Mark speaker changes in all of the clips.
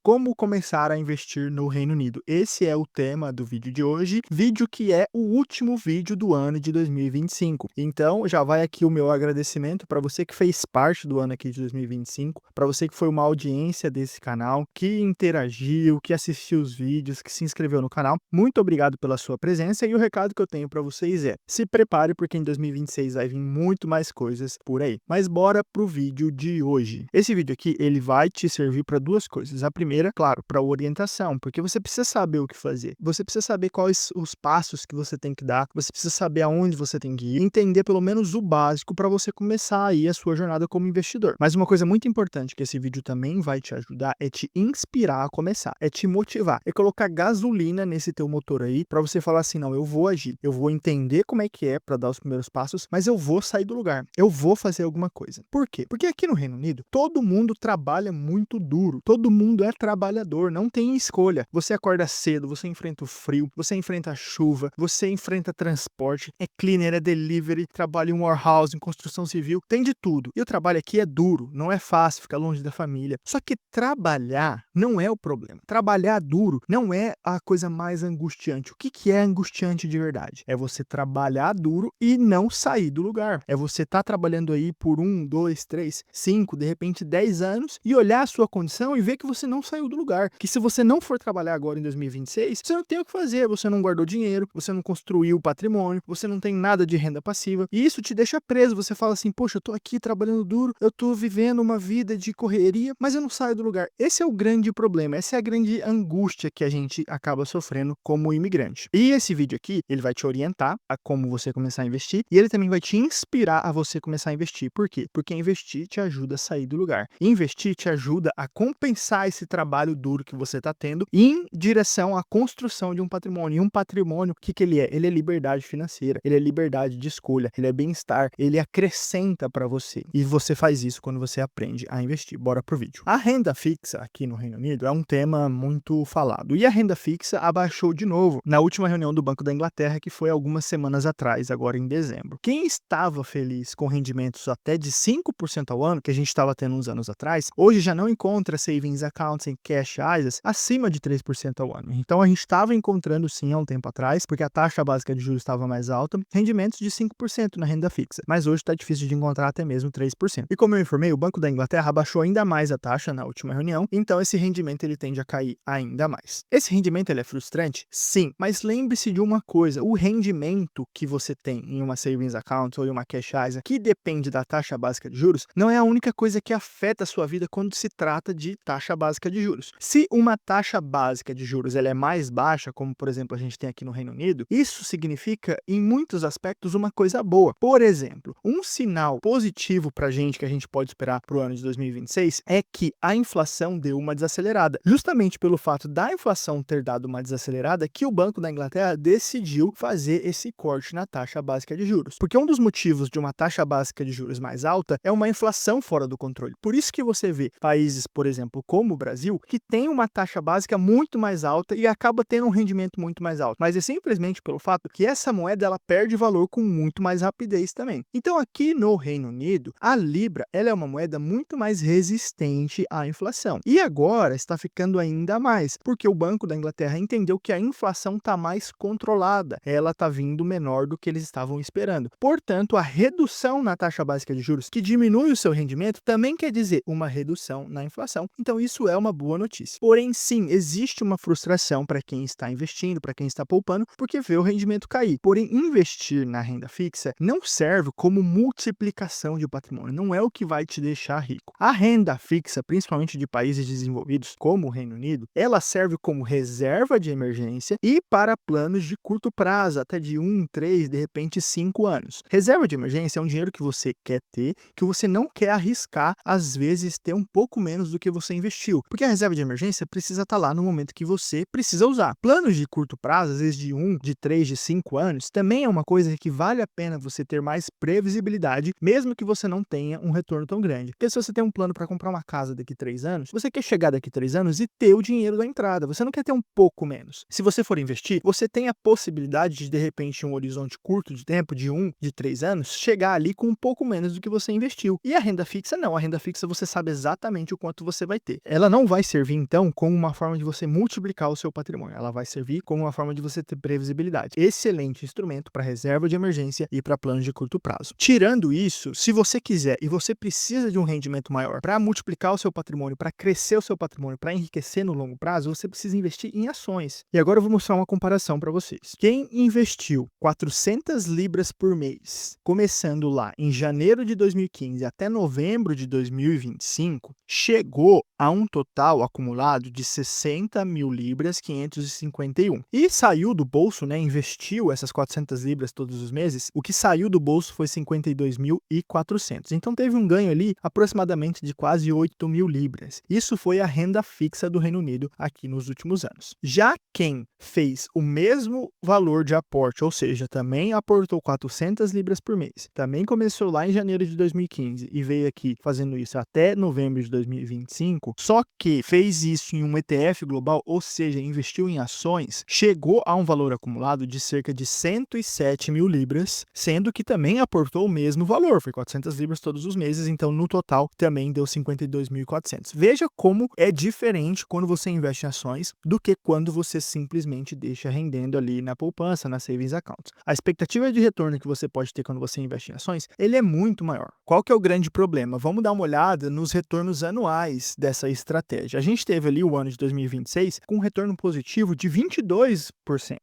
Speaker 1: Como começar a investir no Reino Unido? Esse é o tema do vídeo de hoje, vídeo que é o último vídeo do ano de 2025. Então, já vai aqui o meu agradecimento para você que fez parte do ano aqui de 2025, para você que foi uma audiência desse canal, que interagiu, que assistiu os vídeos, que se inscreveu no canal. Muito obrigado pela sua presença e o recado que eu tenho para vocês é: se prepare porque em 2026 vai vir muito mais coisas por aí. Mas bora pro vídeo de hoje. Esse vídeo aqui, ele vai te servir para duas coisas. A primeira, claro, para orientação, porque você precisa saber o que fazer. Você precisa saber quais os passos que você tem que dar, você precisa saber aonde você tem que ir, entender pelo menos o básico para você começar aí a sua jornada como investidor. Mas uma coisa muito importante que esse vídeo também vai te ajudar é te inspirar a começar, é te motivar, é colocar gasolina nesse teu motor aí para você falar assim: não, eu vou agir, eu vou entender como é que é para dar os primeiros passos, mas eu vou sair do lugar, eu vou fazer alguma coisa. Por quê? Porque aqui no Reino Unido, todo mundo trabalha muito duro, todo mundo é trabalhador, não tem escolha. Você acorda cedo, você enfrenta o frio, você enfrenta a chuva, você enfrenta transporte, é cleaner, é delivery, trabalha em warehouse, em construção civil, tem de tudo. E o trabalho aqui é duro, não é fácil ficar longe da família. Só que trabalhar não é o problema. Trabalhar duro não é a coisa mais angustiante. O que é angustiante de verdade? É você trabalhar duro e não sair do lugar. É você estar trabalhando aí por 1, 2, 3, 5, de repente 10 anos e olhar a sua condição e ver que você não saiu do lugar. Que se você não for trabalhar agora em 2026, você não tem o que fazer, você não guardou dinheiro, você não construiu patrimônio, você não tem nada de renda passiva. E isso te deixa preso. Você fala assim: poxa, eu tô aqui trabalhando duro, eu tô vivendo uma vida de correria, mas eu não saio do lugar. Esse é o grande problema, essa é a grande angústia que a gente acaba sofrendo como imigrante. E esse vídeo aqui, ele vai te orientar a como você começar a investir e ele também vai te inspirar a você começar a investir. Por quê? Porque investir te ajuda a sair do lugar. Investir te ajuda a compensar esse trabalho duro que você está tendo em direção à construção de um patrimônio. E um patrimônio, o que ele é? Ele é liberdade financeira, ele é liberdade de escolha, ele é bem-estar, ele acrescenta para você. E você faz isso quando você aprende a investir. Bora pro vídeo. A renda fixa aqui no Reino Unido é um tema muito falado. E a renda fixa abaixou de novo na última reunião do Banco da Inglaterra, que foi algumas semanas atrás, agora em dezembro. Quem estava feliz com rendimentos até de 5% ao ano, que a gente estava tendo uns anos atrás, hoje já não encontra savings accounts em cash ISAs acima de 3% ao ano. Então a gente estava encontrando sim há um tempo atrás, porque a taxa básica de juros estava mais alta, rendimentos de 5% na renda fixa. Mas hoje está difícil de encontrar até mesmo 3%. E como eu informei, o Banco da Inglaterra abaixou ainda mais a taxa na última reunião, então esse rendimento ele tende a cair ainda mais. Esse rendimento ele é frustrante? Sim, mas lembre-se de uma coisa: o rendimento que você tem em uma savings account ou em uma cash ISA, que depende da taxa básica de juros, não é a única coisa que afeta a sua vida quando se trata de taxa básica de juros. Se uma taxa básica de juros ela é mais baixa, como por exemplo a gente tem aqui no Reino Unido, isso significa em muitos aspectos uma coisa boa. Por exemplo, um sinal positivo para a gente que a gente pode esperar para o ano de 2026 é que a inflação deu uma desacelerada. Justamente pelo fato da inflação ter dado uma desacelerada, que o Banco da Inglaterra decidiu fazer esse corte na taxa básica de juros. Porque um dos motivos de uma taxa básica de juros mais alta é uma inflação fora do controle. Por isso que você vê países, por exemplo, como o Brasil, que tem uma taxa básica muito mais alta e acaba tendo um rendimento muito mais alto. Mas é simplesmente pelo fato que essa moeda ela perde valor com muito mais rapidez também. Então aqui no Reino Unido, a Libra ela é uma moeda muito mais resistente à inflação. E agora está ficando ainda mais, porque o Banco da Inglaterra entendeu que a inflação está mais controlada. Ela está vindo menor do que eles estavam esperando. Portanto, a redução na taxa básica de juros, que diminui o seu rendimento, também quer dizer uma redução na inflação. Então isso é uma boa notícia. Porém, sim, existe uma frustração para quem está investindo, para quem está poupando, porque vê o rendimento cair. Porém, investir na renda fixa não serve como multiplicação de patrimônio, não é o que vai te deixar rico. A renda fixa, principalmente de países desenvolvidos como o Reino Unido, ela serve como reserva de emergência e para planos de curto prazo, até de 1, 3, de repente 5 anos. Reserva de emergência é um dinheiro que você quer ter, que você não quer arriscar, às vezes ter um pouco menos do que você investiu, porque a reserva de emergência precisa estar lá no momento que você precisa usar. Planos de curto prazo, às vezes de 1, de 3, de 5 anos, também é uma coisa que vale a pena você ter mais previsibilidade, mesmo que você não tenha um retorno tão grande. Porque se você tem um plano para comprar uma casa daqui 3 anos, você quer chegar daqui 3 anos e ter o dinheiro da entrada, você não quer ter um pouco menos. Se você for investir, você tem a possibilidade de repente, um horizonte curto de tempo, de 1, de 3 anos, chegar ali com um pouco menos do que você investiu. E a renda fixa não, a renda fixa você sabe exatamente o quanto você vai ter. Ela não vai servir, então, como uma forma de você multiplicar o seu patrimônio. Ela vai servir como uma forma de você ter previsibilidade. Excelente instrumento para reserva de emergência e para planos de curto prazo. Tirando isso, se você quiser e você precisa de um rendimento maior para multiplicar o seu patrimônio, para crescer o seu patrimônio, para enriquecer no longo prazo, você precisa investir em ações. E agora eu vou mostrar uma comparação para vocês. Quem investiu 400 libras por mês, começando lá em janeiro de 2015 até novembro de 2025, chegou a um total acumulado de 60 mil libras 551. E saiu do bolso, né, investiu essas 400 libras todos os meses, o que saiu do bolso foi 52.400. Então teve um ganho ali aproximadamente de quase 8 mil libras. Isso foi a renda fixa do Reino Unido aqui nos últimos anos. Já quem fez o mesmo valor de aporte, ou seja, também aportou 400 libras por mês, também começou lá em janeiro de 2015 e veio aqui fazendo isso até novembro de 2025, só que fez isso em um ETF global, ou seja, investiu em ações, chegou a um valor acumulado de cerca de 107 mil libras, sendo que também aportou o mesmo valor, foi 400 libras todos os meses, então no total também deu 52.400. Veja como é diferente quando você investe em ações do que quando você simplesmente deixa rendendo ali na poupança, na savings account. A expectativa de retorno que você pode ter quando você investe em ações, ele é muito maior. Qual que é o grande problema? Vamos dar uma olhada nos retornos anuais dessa estratégia. A gente teve ali o ano de 2026 com um retorno positivo de 22%.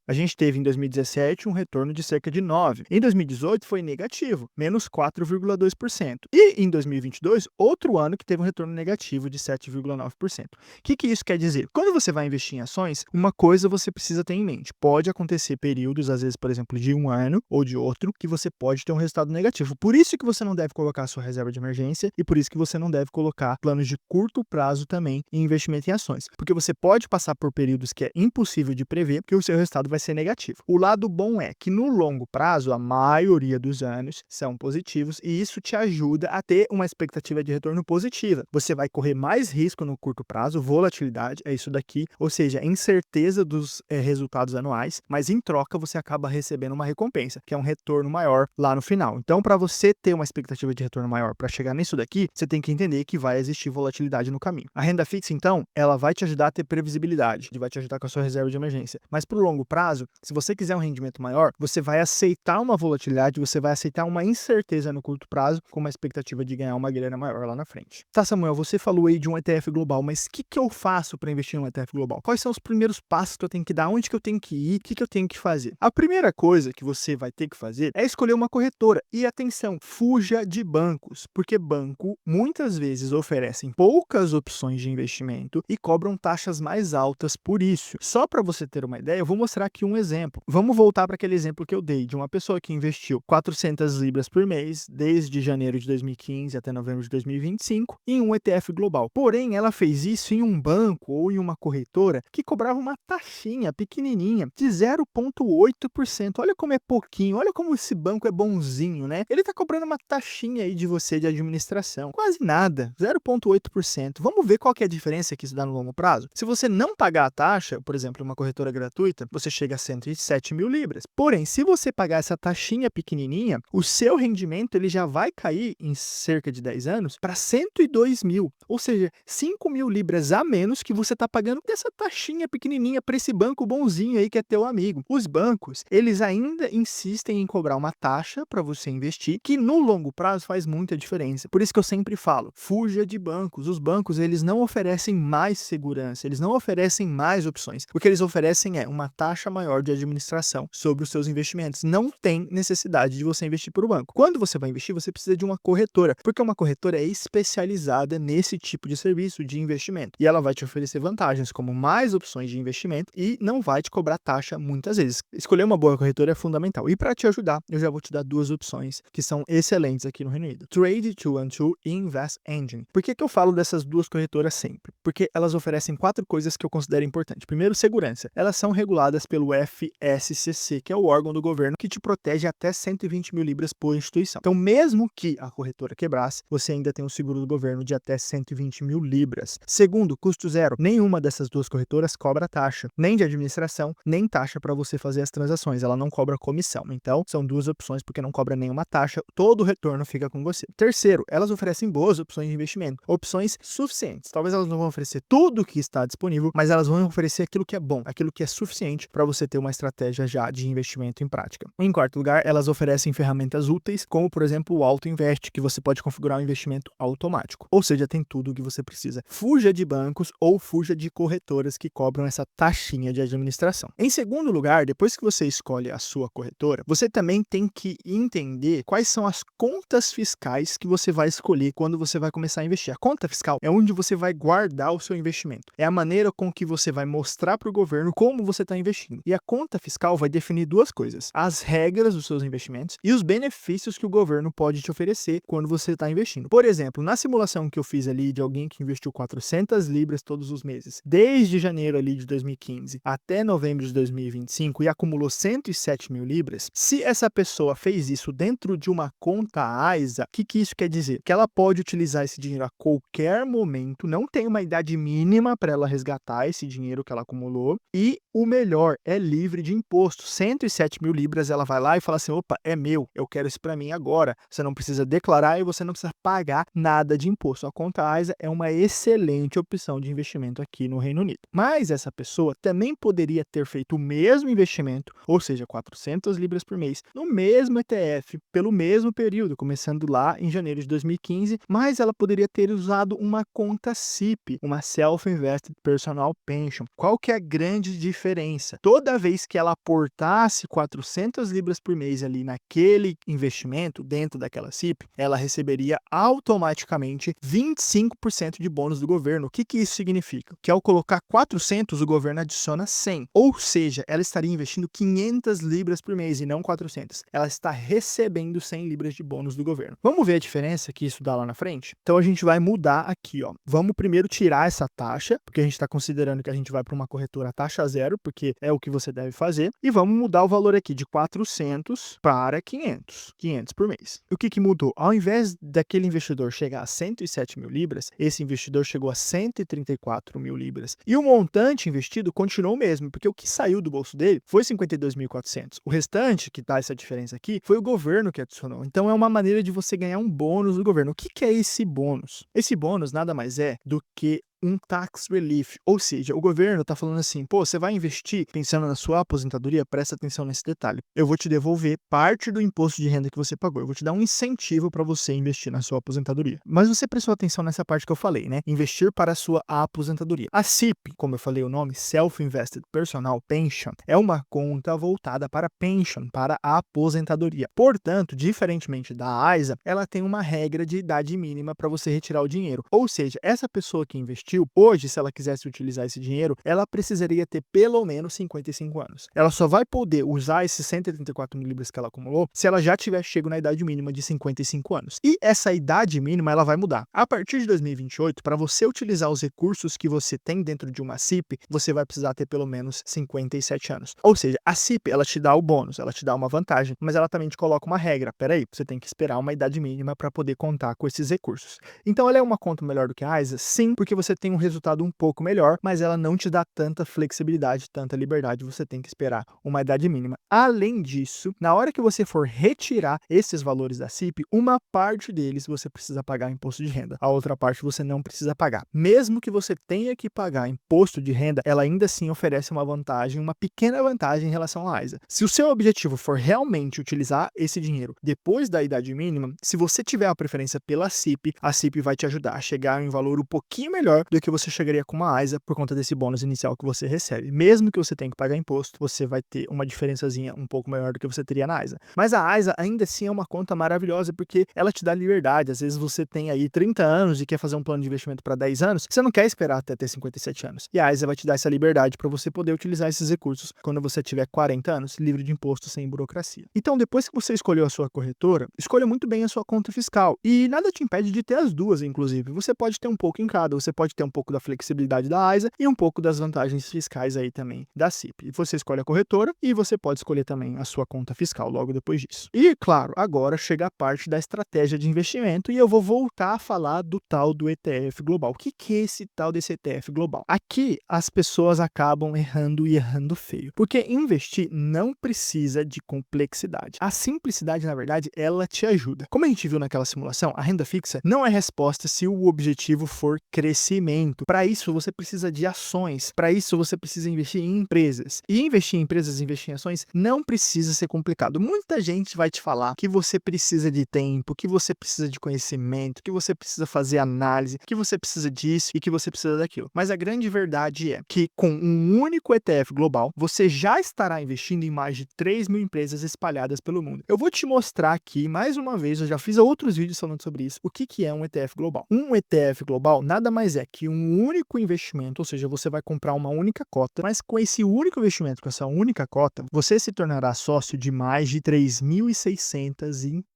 Speaker 1: A gente teve em 2017 um retorno de cerca de 9%. Em 2018 foi negativo, menos 4,2%. E em 2022, outro ano que teve um retorno negativo de 7,9%. O que isso quer dizer? Quando você vai investir em ações, uma coisa você precisa ter em mente. Pode acontecer períodos, às vezes, por exemplo, de um ano ou de outro, que você pode ter um resultado negativo. Por isso que você não deve colocar a sua reserva de emergência e por isso que você não deve colocar planos de curto prazo também em investimento em ações. Porque você pode passar por períodos que é impossível de prever, que o seu resultado vai ser negativo. O lado bom é que no longo prazo, a maioria dos anos são positivos e isso te ajuda a ter uma expectativa de retorno positiva. Você vai correr mais risco no curto prazo, volatilidade, é isso daqui, ou seja, incerteza dos resultados anuais, mas em troca você acaba recebendo uma recompensa, que é um retorno maior lá no final. Então, para você ter uma expectativa de retorno maior para chegar nisso daqui, você tem que entender que vai existir volatilidade no caminho. A renda fixa, então, ela vai te ajudar a ter previsibilidade, vai te ajudar com a sua reserva de emergência. Mas para o longo prazo, se você quiser um rendimento maior, você vai aceitar uma volatilidade, você vai aceitar uma incerteza no curto prazo, com uma expectativa de ganhar uma grana maior lá na frente. Tá, Samuel, você falou aí de um ETF global, mas o que eu faço para investir em um ETF global? Quais são os primeiros passos que eu tenho que dar? Onde que eu tenho que ir? O que eu tenho que fazer? A primeira coisa que você vai ter que fazer é escolher uma corretora. E atenção, fuja de bancos, porque banco muitas vezes oferecem poucas opções de investimento e cobram taxas mais altas por isso. Só para você ter uma ideia, eu vou mostrar aqui um exemplo. Vamos voltar para aquele exemplo que eu dei de uma pessoa que investiu 400 libras por mês desde janeiro de 2015 até novembro de 2025 em um ETF global. Porém, ela fez isso em um banco ou em uma corretora que cobrava uma taxinha pequenininha de 0,8%. Olha como é pouquinho, olha como esse banco é bonzinho, né? Ele tá cobrando uma taxinha aí de você de administração. Quase nada, 0,8%. Vamos ver qual que é a diferença que isso dá no longo prazo? Se você não pagar a taxa, por exemplo, uma corretora gratuita, você chega a 107 mil libras. Porém, se você pagar essa taxinha pequenininha, o seu rendimento ele já vai cair em cerca de 10 anos para 102 mil. Ou seja, 5 mil libras a menos que você está pagando dessa taxinha pequenininha para esse banco bonzinho aí que é teu amigo. Os bancos, eles ainda insistem em cobrar uma taxa para você investir, que no longo prazo faz muita diferença. Por isso que eu sempre falo, fuja de bancos. Os bancos, eles não oferecem mais segurança, eles não oferecem mais opções. O que eles oferecem é uma taxa maior de administração sobre os seus investimentos. Não tem necessidade de você investir por banco. Quando você vai investir, você precisa de uma corretora, porque uma corretora é especializada nesse tipo de serviço de investimento. E ela vai te oferecer vantagens, como mais opções de investimento e não vai te cobrar taxa muitas vezes. Escolher uma boa corretora é fundamental. E para te ajudar, eu já vou te dar duas opções que são excelentes aqui no Reino Unido. Trade212 e Invest Engine. Por que eu falo dessas duas corretoras sempre? Porque elas oferecem 4 coisas que eu considero importantes. Primeiro, segurança. Elas são reguladas pelo FSCC, que é o órgão do governo que te protege até 120 mil libras por instituição. Então, mesmo que a corretora quebrasse, você ainda tem um seguro do governo de até 120 mil libras. Segundo, custo zero. Nenhuma dessas duas corretoras cobra taxa, nem de administração, nem taxa para você fazer as transações. Ela não cobra comissão. Então, são duas opções porque não cobra nenhuma taxa. Todo o retorno fica com você. Terceiro, elas oferecem boas opções de investimento. Opções suficientes. Talvez elas não vão oferecer tudo que está disponível, mas elas vão oferecer aquilo que é bom, aquilo que é suficiente para você ter uma estratégia já de investimento em prática. Em quarto lugar, elas oferecem ferramentas úteis, como por exemplo o Auto Invest, que você pode configurar um investimento automático. Ou seja, tem tudo o que você precisa. Fuja de bancos ou fuja de corretoras que cobram essa taxinha de administração. Em segundo lugar, depois que você escolhe a sua corretora, você também tem que entender quais são as contas fiscais que você vai escolher quando você vai começar a investir. A conta fiscal é onde você vai guardar o seu investimento. É a maneira com que você vai mostrar para o governo como você está investindo. E a conta fiscal vai definir duas coisas: as regras dos seus investimentos e os benefícios que o governo pode te oferecer quando você está investindo. Por exemplo, na simulação que eu fiz ali de alguém que investiu 400 libras todos os meses, desde janeiro ali de 2015 até novembro de 2025 e acumulou 107 mil libras, se essa pessoa fez isso dentro de uma conta AISA, o que isso quer dizer? Que ela pode utilizar esse dinheiro a qualquer momento, não tem uma idade mínima para ela resgatar esse dinheiro que ela acumulou, e o melhor, é livre de imposto. 107 mil libras, ela vai lá e fala assim: opa, é meu, eu quero isso para mim agora. Você não precisa declarar e você não precisa pagar nada de imposto. A conta AISA é uma excelente opção de investimento aqui no Reino Unido. Mas essa pessoa também poderia ter feito o mesmo investimento, ou seja, 400 libras por mês, no mesmo ETF, pelo mesmo período, começando lá em janeiro de 2015, mas ela poderia ter usado uma conta SIP, uma Self-Invested Personal Pension. Qual que é a grande diferença? Toda vez que ela aportasse 400 libras por mês ali naquele investimento, dentro daquela SIP, ela receberia automaticamente 25% de bônus do governo. O que isso significa? Que ao colocar 400, o governo adiciona 100. Ou seja, ela estaria investindo 500 libras por mês e não 400. Ela está recebendo 100 libras de bônus do governo. Vamos ver a diferença que isso dá lá na frente? Então a gente vai mudar aqui, ó. Vamos primeiro tirar essa taxa, porque a gente está considerando que a gente vai para uma corretora taxa zero, porque é o que você deve fazer. E vamos mudar o valor aqui de 400 para 500. 500 por mês. O que mudou? Ao invés daquele investidor chegar a 107 mil libras, esse investidor chegou a 134 mil libras. E o montante investido continuou o mesmo, porque o que saiu do bolso dele foi 52.400. O restante, que dá essa diferença aqui, foi o governo que adicionou. Então é uma maneira de você ganhar um bônus do governo. O que é esse bônus? Esse bônus nada mais é do que um tax relief, ou seja, o governo está falando assim: pô, você vai investir pensando na sua aposentadoria, presta atenção nesse detalhe. Eu vou te devolver parte do imposto de renda que você pagou, eu vou te dar um incentivo para você investir na sua aposentadoria. Mas você prestou atenção nessa parte que eu falei, né? Investir para a sua aposentadoria. A SIP, como eu falei o nome, Self-Invested Personal Pension, é uma conta voltada para pension, para a aposentadoria. Portanto, diferentemente da AISA, ela tem uma regra de idade mínima para você retirar o dinheiro. Ou seja, essa pessoa que investiu hoje, se ela quisesse utilizar esse dinheiro, ela precisaria ter pelo menos 55 anos. Ela só vai poder usar esses 134 mil libras que ela acumulou se ela já tiver chego na idade mínima de 55 anos. E essa idade mínima ela vai mudar. A partir de 2028, para você utilizar os recursos que você tem dentro de uma SIP, você vai precisar ter pelo menos 57 anos. Ou seja, a SIP, ela te dá o bônus, ela te dá uma vantagem, mas ela também te coloca uma regra. Peraí, você tem que esperar uma idade mínima para poder contar com esses recursos. Então ela é uma conta melhor do que a AISA? Sim, porque você tem um resultado um pouco melhor, mas ela não te dá tanta flexibilidade, tanta liberdade, você tem que esperar uma idade mínima. Além disso, na hora que você for retirar esses valores da SIP, uma parte deles você precisa pagar imposto de renda, a outra parte você não precisa pagar. Mesmo que você tenha que pagar imposto de renda, ela ainda assim oferece uma vantagem, uma pequena vantagem em relação à AISA. Se o seu objetivo for realmente utilizar esse dinheiro depois da idade mínima, se você tiver a preferência pela SIP, a SIP vai te ajudar a chegar em um valor um pouquinho melhor do que você chegaria com uma AISA por conta desse bônus inicial que você recebe. Mesmo que você tenha que pagar imposto, você vai ter uma diferençazinha um pouco maior do que você teria na AISA. Mas a AISA ainda assim é uma conta maravilhosa porque ela te dá liberdade. Às vezes você tem aí 30 anos e quer fazer um plano de investimento para 10 anos, você não quer esperar até ter 57 anos. E a AISA vai te dar essa liberdade para você poder utilizar esses recursos quando você tiver 40 anos, livre de imposto, sem burocracia. Então, depois que você escolheu a sua corretora, escolha muito bem a sua conta fiscal. E nada te impede de ter as duas, inclusive. Você pode ter um pouco em cada, você pode ter um pouco da flexibilidade da AISA e um pouco das vantagens fiscais aí também da SIP. Você escolhe a corretora e você pode escolher também a sua conta fiscal logo depois disso. E, claro, agora chega a parte da estratégia de investimento e eu vou voltar a falar do tal do ETF global. O que é esse tal desse ETF global? Aqui as pessoas acabam errando e errando feio, porque investir não precisa de complexidade. A simplicidade, na verdade, ela te ajuda. Como a gente viu naquela simulação, a renda fixa não é resposta se o objetivo for crescimento. conhecimento. Para isso, você precisa de ações. Para isso, você precisa investir em empresas. E investir em empresas, investir em ações, não precisa ser complicado. Muita gente vai te falar que você precisa de tempo, que você precisa de conhecimento, que você precisa fazer análise, que você precisa disso e que você precisa daquilo. Mas a grande verdade é que com um único ETF global, você já estará investindo em mais de 3 mil empresas espalhadas pelo mundo. Eu vou te mostrar aqui, mais uma vez, eu já fiz outros vídeos falando sobre isso, o que é um ETF global. Um ETF global nada mais é que um único investimento, ou seja, você vai comprar uma única cota, mas com esse único investimento, com essa única cota, você se tornará sócio de mais de 3.600 empresas.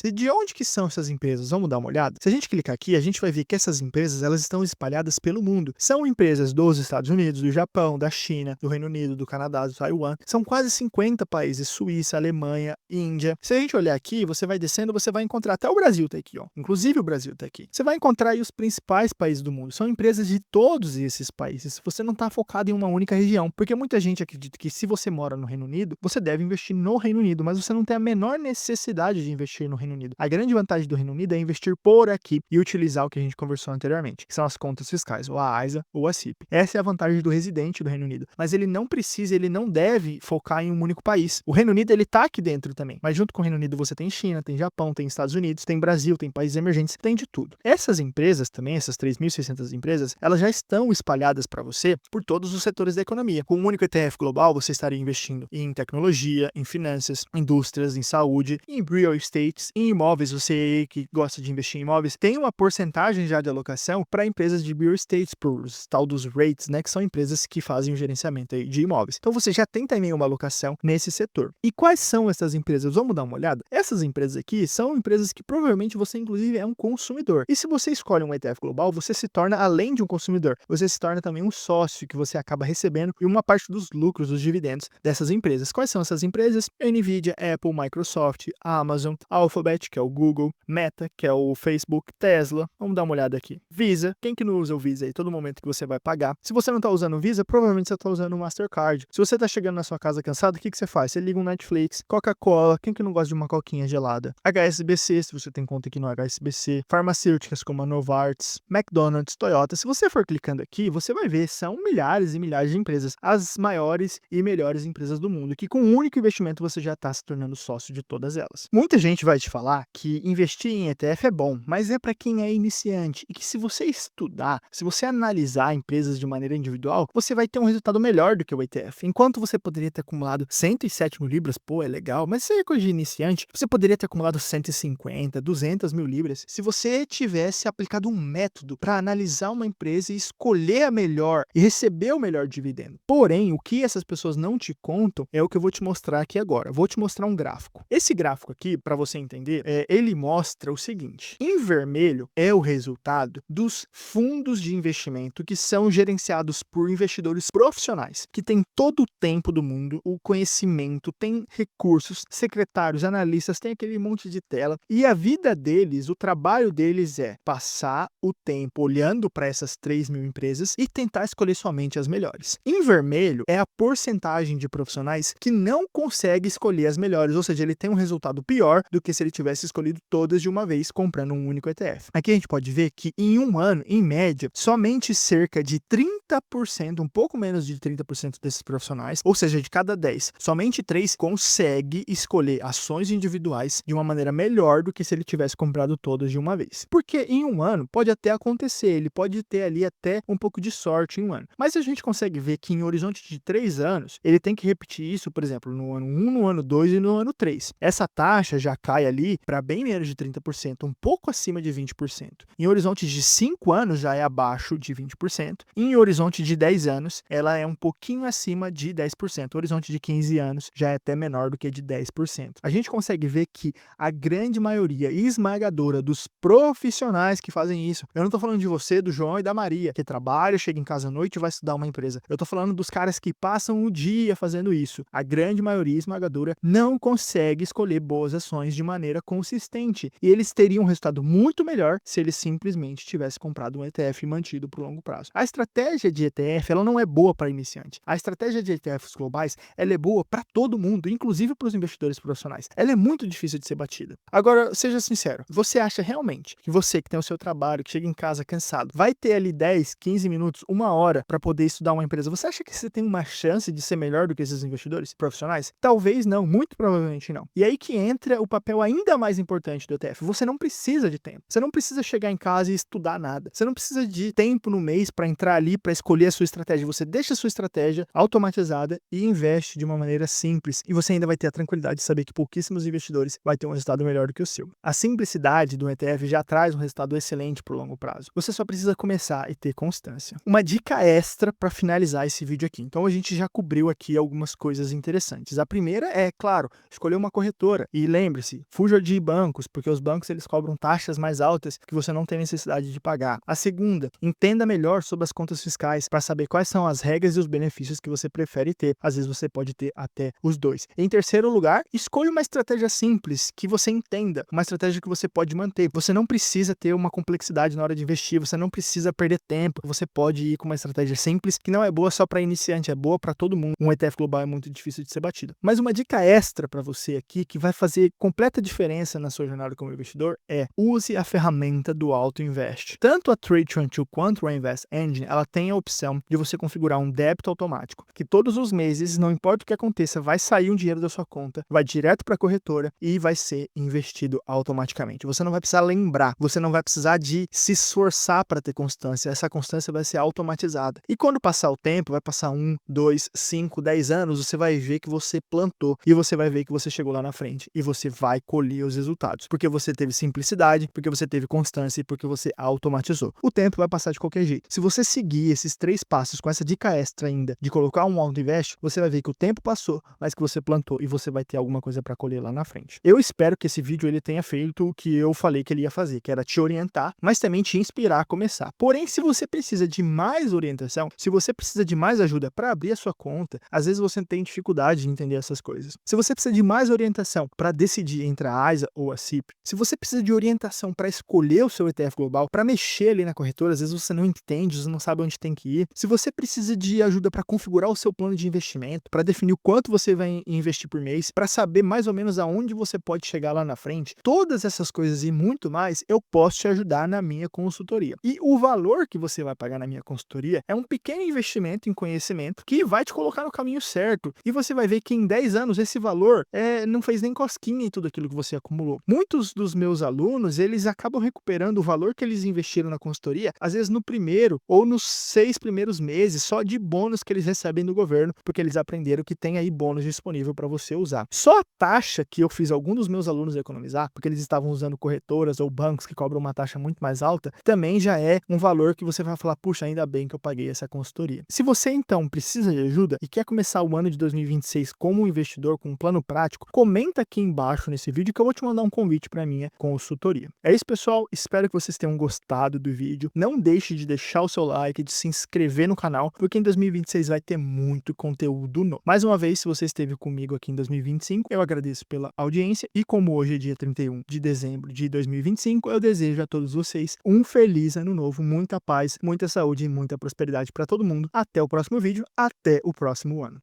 Speaker 1: E de onde que são essas empresas? Vamos dar uma olhada? Se a gente clicar aqui, a gente vai ver que essas empresas, elas estão espalhadas pelo mundo. São empresas dos Estados Unidos, do Japão, da China, do Reino Unido, do Canadá, do Taiwan. São quase 50 países, Suíça, Alemanha, Índia. Se a gente olhar aqui, você vai descendo, você vai encontrar, até o Brasil tá aqui, ó. Inclusive o Brasil tá aqui. Você vai encontrar aí os principais países do mundo. São empresas de todos esses países. Você não está focado em uma única região, porque muita gente acredita que se você mora no Reino Unido, você deve investir no Reino Unido, mas você não tem a menor necessidade de investir no Reino Unido. A grande vantagem do Reino Unido é investir por aqui e utilizar o que a gente conversou anteriormente, que são as contas fiscais, ou a AISA ou a CIP. Essa é a vantagem do residente do Reino Unido. Mas ele não precisa, ele não deve focar em um único país. O Reino Unido, ele tá aqui dentro também. Mas junto com o Reino Unido você tem China, tem Japão, tem Estados Unidos, tem Brasil, tem países emergentes, tem de tudo. Essas empresas também, essas 3.600 empresas, elas já estão espalhadas para você por todos os setores da economia. Com um único ETF global, você estaria investindo em tecnologia, em finanças, indústrias, em saúde, em real estate, em imóveis. Você aí que gosta de investir em imóveis, tem uma porcentagem já de alocação para empresas de real estate, por tal dos REITs, né, que são empresas que fazem o gerenciamento aí de imóveis. Então você já tem também uma alocação nesse setor. E quais são essas empresas? Vamos dar uma olhada? Essas empresas aqui são empresas que provavelmente você inclusive é um consumidor. E se você escolhe um ETF global, você se torna, além de um consumidor, você se torna também um sócio, que você acaba recebendo e uma parte dos lucros, dos dividendos dessas empresas. Quais são essas empresas? Nvidia, Apple, Microsoft, Amazon, Alphabet, que é o Google, Meta, que é o Facebook, Tesla. Vamos dar uma olhada aqui. Visa, quem que não usa o Visa aí? Todo momento que você vai pagar. Se você não está usando o Visa, provavelmente você está usando o Mastercard. Se você está chegando na sua casa cansado, o que você faz? Você liga um Netflix, Coca-Cola, quem que não gosta de uma coquinha gelada? HSBC, se você tem conta aqui no HSBC, farmacêuticas como a Novartis, McDonald's, Toyota. Se você for clicando aqui, você vai ver, são milhares e milhares de empresas, as maiores e melhores empresas do mundo, que com um único investimento você já está se tornando sócio de todas elas. Muita gente vai te falar que investir em ETF é bom, mas é para quem é iniciante e que se você estudar, se você analisar empresas de maneira individual, você vai ter um resultado melhor do que o ETF. Enquanto você poderia ter acumulado 107 mil libras, pô, é legal, mas se é coisa de iniciante, você poderia ter acumulado 150, 200 mil libras. Se você tivesse aplicado um método para analisar uma empresa e escolher a melhor e receber o melhor dividendo. Porém, o que essas pessoas não te contam é o que eu vou te mostrar aqui agora. Eu vou te mostrar um gráfico. Esse gráfico aqui, para você entender, ele mostra o seguinte: em vermelho é o resultado dos fundos de investimento que são gerenciados por investidores profissionais, que têm todo o tempo do mundo, o conhecimento, tem recursos, secretários, analistas, tem aquele monte de tela, e a vida deles, o trabalho deles é passar o tempo olhando para essas 3 mil empresas e tentar escolher somente as melhores. Em vermelho é a porcentagem de profissionais que não consegue escolher as melhores, ou seja, ele tem um resultado pior do que se ele tivesse escolhido todas de uma vez comprando um único ETF. Aqui a gente pode ver que em um ano, em média, somente cerca de 30%, um pouco menos de 30% desses profissionais, ou seja, de cada 10, somente 3 consegue escolher ações individuais de uma maneira melhor do que se ele tivesse comprado todas de uma vez. Porque em um ano pode até acontecer, ele pode ter ali até um pouco de sorte em um ano. Mas a gente consegue ver que em horizonte de 3 anos, ele tem que repetir isso, por exemplo, no ano 1, no ano 2 e no ano 3. Essa taxa já cai ali para bem menos de 30%, um pouco acima de 20%. Em horizonte de 5 anos já é abaixo de 20%. Em horizonte de 10 anos, ela é um pouquinho acima de 10%. O horizonte de 15 anos já é até menor do que de 10%. A gente consegue ver que a grande maioria esmagadora dos profissionais que fazem isso, eu não estou falando de você, do João e da Maria, que trabalha, chega em casa à noite e vai estudar uma empresa. Eu estou falando dos caras que passam o dia fazendo isso. A grande maioria esmagadora não consegue escolher boas ações ações de maneira consistente. E eles teriam um resultado muito melhor se eles simplesmente tivessem comprado um ETF e mantido por longo prazo. A estratégia de ETF, ela não é boa para iniciante. A estratégia de ETFs globais, ela é boa para todo mundo, inclusive para os investidores profissionais. Ela é muito difícil de ser batida. Agora, seja sincero, você acha realmente que você que tem o seu trabalho, que chega em casa cansado, vai ter ali 10, 15 minutos, 1 hora para poder estudar uma empresa? Você acha que você tem uma chance de ser melhor do que esses investidores profissionais? Talvez não, muito provavelmente não. E aí que entra o papel ainda mais importante do ETF. Você não precisa de tempo. Você não precisa chegar em casa e estudar nada. Você não precisa de tempo no mês para entrar ali, para escolher a sua estratégia. Você deixa a sua estratégia automatizada e investe de uma maneira simples. E você ainda vai ter a tranquilidade de saber que pouquíssimos investidores vai ter um resultado melhor do que o seu. A simplicidade do ETF já traz um resultado excelente por longo prazo. Você só precisa começar e ter constância. Uma dica extra para finalizar esse vídeo aqui. Então a gente já cobriu aqui algumas coisas interessantes. A primeira é, claro, escolher uma corretora. E lembre-se, fuja de bancos, porque os bancos eles cobram taxas mais altas que você não tem necessidade de pagar. A segunda, entenda melhor sobre as contas fiscais para saber quais são as regras e os benefícios que você prefere ter. Às vezes você pode ter até os dois. Em terceiro lugar, escolha uma estratégia simples que você entenda, uma estratégia que você pode manter. Você não precisa ter uma complexidade na hora de investir, você não precisa perder tempo. Você pode ir com uma estratégia simples que não é boa só para iniciante, é boa para todo mundo. Um ETF global é muito difícil de ser batido. Mas uma dica extra para você aqui que vai fazer completa diferença na sua jornada como investidor é use a ferramenta do Auto Invest. Tanto a Trade22 quanto a Invest Engine, ela tem a opção de você configurar um débito automático, que todos os meses, não importa o que aconteça, vai sair um dinheiro da sua conta, vai direto para a corretora e vai ser investido automaticamente. Você não vai precisar lembrar, você não vai precisar de se esforçar para ter constância, essa constância vai ser automatizada. E quando passar o tempo, vai passar 1, 2, 5, 10 anos, você vai ver que você plantou e você vai ver que você chegou lá na frente e você vai colher os resultados, porque você teve simplicidade, porque você teve constância e porque você automatizou. O tempo vai passar de qualquer jeito. Se você seguir esses 3 passos com essa dica extra ainda de colocar um Auto Invest, você vai ver que o tempo passou, mas que você plantou e você vai ter alguma coisa para colher lá na frente. Eu espero que esse vídeo ele tenha feito o que eu falei que ele ia fazer, que era te orientar, mas também te inspirar a começar. Porém, se você precisa de mais orientação, se você precisa de mais ajuda para abrir a sua conta, às vezes você tem dificuldade de entender essas coisas. Se você precisa de mais orientação para decidir entre a AISA ou a CIP, se você precisa de orientação para escolher o seu ETF global, para mexer ali na corretora, às vezes você não entende, você não sabe onde tem que ir. Se você precisa de ajuda para configurar o seu plano de investimento, para definir o quanto você vai investir por mês, para saber mais ou menos aonde você pode chegar lá na frente, todas essas coisas e muito mais, eu posso te ajudar na minha consultoria. E o valor que você vai pagar na minha consultoria é um pequeno investimento em conhecimento que vai te colocar no caminho certo. E você vai ver que em 10 anos esse valor não fez nem cosquinha em tudo aquilo que você acumulou. Muitos dos meus alunos, eles acabam recuperando o valor que eles investiram na consultoria, às vezes no primeiro ou nos 6 primeiros meses, só de bônus que eles recebem do governo, porque eles aprenderam que tem aí bônus disponível para você usar. Só a taxa que eu fiz alguns dos meus alunos economizar, porque eles estavam usando corretoras ou bancos que cobram uma taxa muito mais alta, também já é um valor que você vai falar, puxa, ainda bem que eu paguei essa consultoria. Se você então precisa de ajuda e quer começar o ano de 2026 como investidor com um plano prático, comenta aqui embaixo nesse vídeo que eu vou te mandar um convite para minha consultoria. É isso, pessoal, espero que vocês tenham gostado do vídeo. Não deixe de deixar o seu like, de se inscrever no canal, porque em 2026 vai ter muito conteúdo novo. Mais uma vez, se você esteve comigo aqui em 2025, eu agradeço pela audiência e como hoje é dia 31 de dezembro de 2025, eu desejo a todos vocês um feliz ano novo, muita paz, muita saúde e muita prosperidade para todo mundo. Até o próximo vídeo, até o próximo ano.